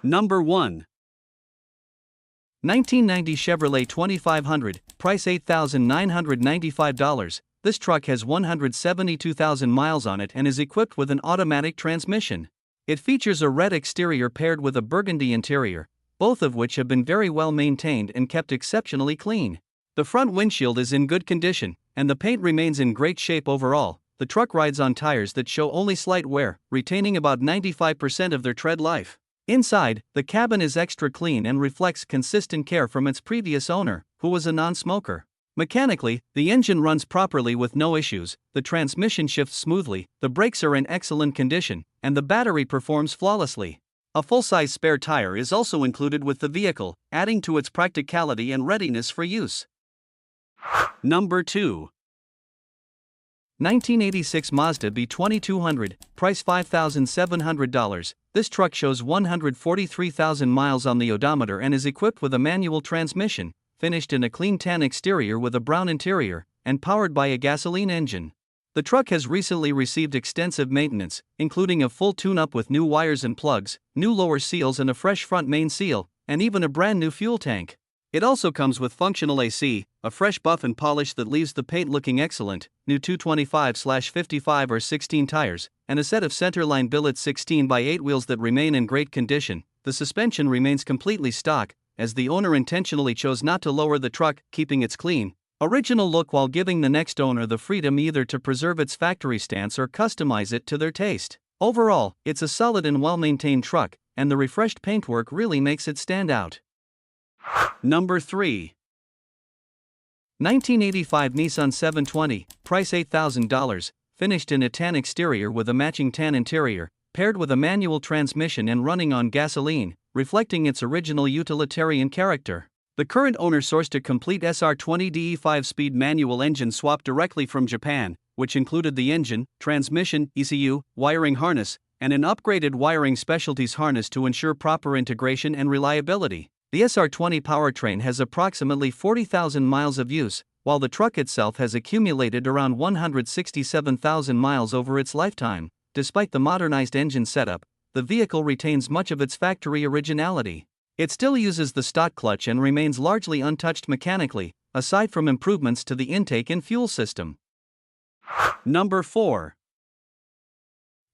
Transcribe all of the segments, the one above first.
Number 1. 1990 Chevrolet 2500, price $8,995. This truck has 172,000 miles on it and is equipped with an automatic transmission. It features a red exterior paired with a burgundy interior, both of which have been very well maintained and kept exceptionally clean. The front windshield is in good condition, and the paint remains in great shape overall. The truck rides on tires that show only slight wear, retaining about 95% of their tread life. Inside, the cabin is extra clean and reflects consistent care from its previous owner, who was a non-smoker. Mechanically, the engine runs properly with no issues, the transmission shifts smoothly, the brakes are in excellent condition, and the battery performs flawlessly. A full-size spare tire is also included with the vehicle, adding to its practicality and readiness for use. Number 2. 1986 Mazda B2200, price $5,700. This truck shows 143,000 miles on the odometer and is equipped with a manual transmission, finished in a clean tan exterior with a brown interior, and powered by a gasoline engine. The truck has recently received extensive maintenance, including a full tune-up with new wires and plugs, new lower seals and a fresh front main seal, and even a brand new fuel tank. It also comes with functional AC, a fresh buff and polish that leaves the paint looking excellent, new 225/55 or 16 tires, and a set of centerline billet 16x8 wheels that remain in great condition. The suspension remains completely stock, as the owner intentionally chose not to lower the truck, keeping its clean, original look while giving the next owner the freedom either to preserve its factory stance or customize it to their taste. Overall, it's a solid and well-maintained truck, and the refreshed paintwork really makes it stand out. Number 3. 1985 Nissan 720, price $8,000, finished in a tan exterior with a matching tan interior, paired with a manual transmission and running on gasoline, reflecting its original utilitarian character. The current owner sourced a complete SR20 5-speed manual engine swap directly from Japan, which included the engine, transmission, ECU, wiring harness, and an upgraded wiring specialties harness to ensure proper integration and reliability. The SR20 powertrain has approximately 40,000 miles of use, while the truck itself has accumulated around 167,000 miles over its lifetime. Despite the modernized engine setup, the vehicle retains much of its factory originality. It still uses the stock clutch and remains largely untouched mechanically, aside from improvements to the intake and fuel system. Number 4.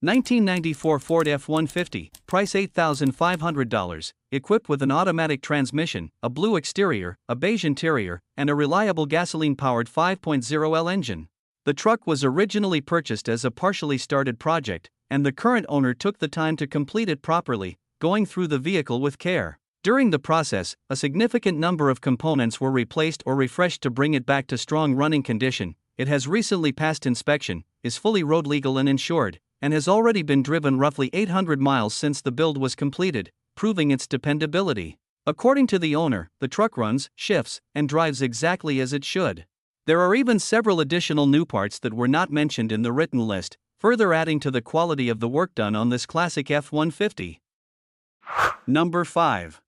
1994 Ford F150, price $8,500, equipped with an automatic transmission, a blue exterior, a beige interior, and a reliable gasoline-powered 5.0L engine. The truck was originally purchased as a partially started project, and the current owner took the time to complete it properly, going through the vehicle with care. During the process, a significant number of components were replaced or refreshed to bring it back to strong running condition. It has recently passed inspection, is fully road legal and insured, and has already been driven roughly 800 miles since the build was completed, proving its dependability. According to the owner, the truck runs, shifts, and drives exactly as it should. There are even several additional new parts that were not mentioned in the written list, further adding to the quality of the work done on this classic F-150. Number 5.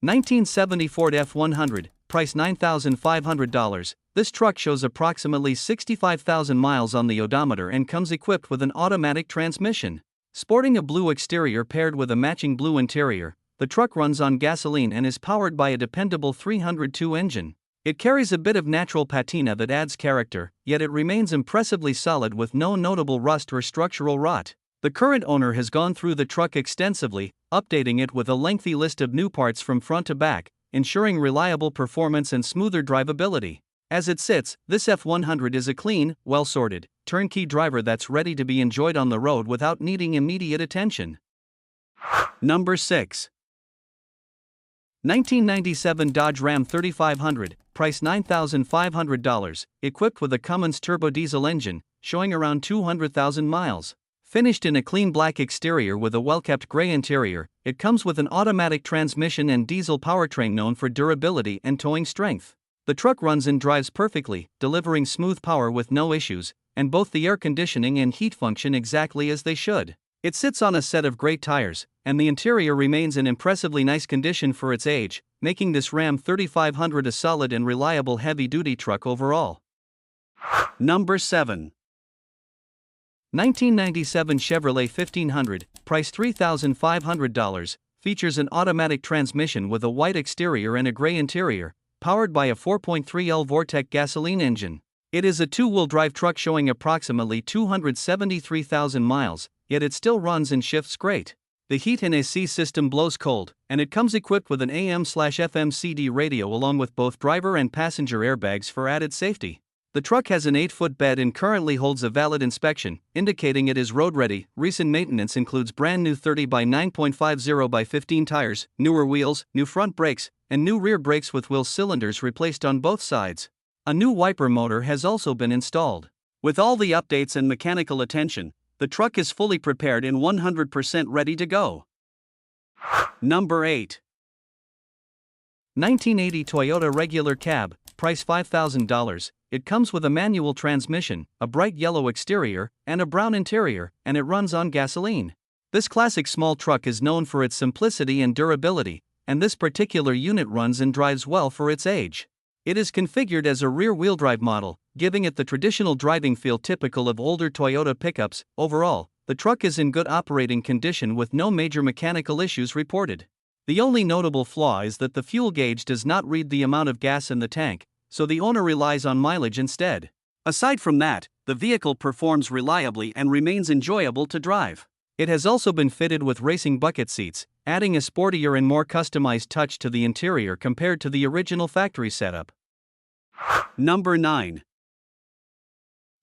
1970 Ford F100, price $9,500. This truck shows approximately 65,000 miles on the odometer and comes equipped with an automatic transmission. Sporting a blue exterior paired with a matching blue interior, the truck runs on gasoline and is powered by a dependable 302 engine. It carries a bit of natural patina that adds character, yet it remains impressively solid with no notable rust or structural rot. The current owner has gone through the truck extensively, updating it with a lengthy list of new parts from front to back, ensuring reliable performance and smoother drivability. As it sits, this F100 is a clean, well-sorted, turnkey driver that's ready to be enjoyed on the road without needing immediate attention. Number 6. 1997 Dodge Ram 3500, price $9,500, equipped with a Cummins turbo diesel engine, showing around 200,000 miles. Finished in a clean black exterior with a well-kept gray interior, it comes with an automatic transmission and diesel powertrain known for durability and towing strength. The truck runs and drives perfectly, delivering smooth power with no issues, and both the air conditioning and heat function exactly as they should. It sits on a set of great tires, and the interior remains in impressively nice condition for its age, making this Ram 3500 a solid and reliable heavy-duty truck overall. Number 7. 1997 Chevrolet 1500, priced $3,500, features an automatic transmission with a white exterior and a gray interior, powered by a 4.3L Vortec gasoline engine. It is a two-wheel drive truck showing approximately 273,000 miles, yet it still runs and shifts great. The heat and AC system blows cold, and it comes equipped with an AM/FM CD radio along with both driver and passenger airbags for added safety. The truck has an 8-foot bed and currently holds a valid inspection, indicating it is road-ready. Recent maintenance includes brand new 30 by 9.50 by 15 tires, newer wheels, new front brakes, and new rear brakes with wheel cylinders replaced on both sides. A new wiper motor has also been installed. With all the updates and mechanical attention, the truck is fully prepared and 100% ready to go. Number 8. 1980 Toyota regular cab, price $5,000. It comes with a manual transmission, a bright yellow exterior, and a brown interior, and it runs on gasoline. This classic small truck is known for its simplicity and durability, and this particular unit runs and drives well for its age. It is configured as a rear-wheel drive model, giving it the traditional driving feel typical of older Toyota pickups. Overall, the truck is in good operating condition with no major mechanical issues reported. The only notable flaw is that the fuel gauge does not read the amount of gas in the tank, so the owner relies on mileage instead. Aside from that, the vehicle performs reliably and remains enjoyable to drive. It has also been fitted with racing bucket seats, adding a sportier and more customized touch to the interior compared to the original factory setup. Number 9.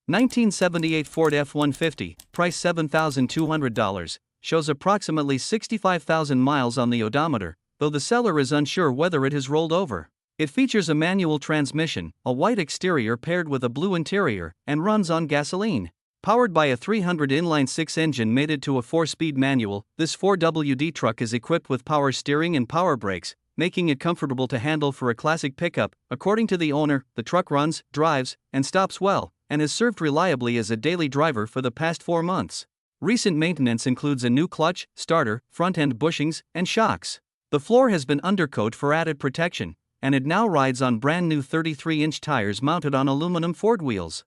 1978 Ford F150, price $7,200, shows approximately 65,000 miles on the odometer, though the seller is unsure whether it has rolled over. It features a manual transmission, a white exterior paired with a blue interior, and runs on gasoline. Powered by a 300 inline-6 engine mated to a 4-speed manual, this 4WD truck is equipped with power steering and power brakes, making it comfortable to handle for a classic pickup. According to the owner, the truck runs, drives, and stops well, and has served reliably as a daily driver for the past 4 months. Recent maintenance includes a new clutch, starter, front-end bushings, and shocks. The floor has been undercoated for added protection, and it now rides on brand new 33-inch tires mounted on aluminum Ford wheels.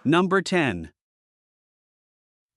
Number 10.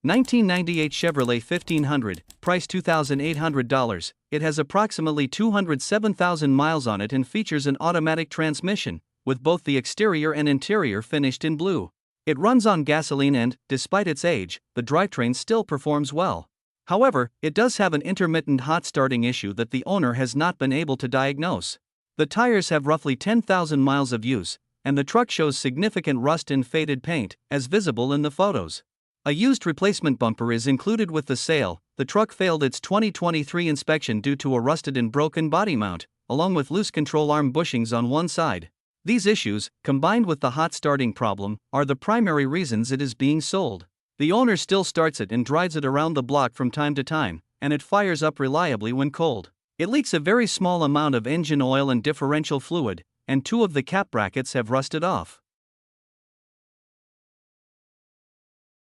1998 Chevrolet 1500, price $2,800. It has approximately 207,000 miles on it and features an automatic transmission, with both the exterior and interior finished in blue. It runs on gasoline and, despite its age, the drivetrain still performs well. However, it does have an intermittent hot starting issue that the owner has not been able to diagnose. The tires have roughly 10,000 miles of use, and the truck shows significant rust and faded paint, as visible in the photos. A used replacement bumper is included with the sale. The truck failed its 2023 inspection due to a rusted and broken body mount, along with loose control arm bushings on one side. These issues, combined with the hot starting problem, are the primary reasons it is being sold. The owner still starts it and drives it around the block from time to time, and it fires up reliably when cold. It leaks a very small amount of engine oil and differential fluid, and 2 of the cap brackets have rusted off.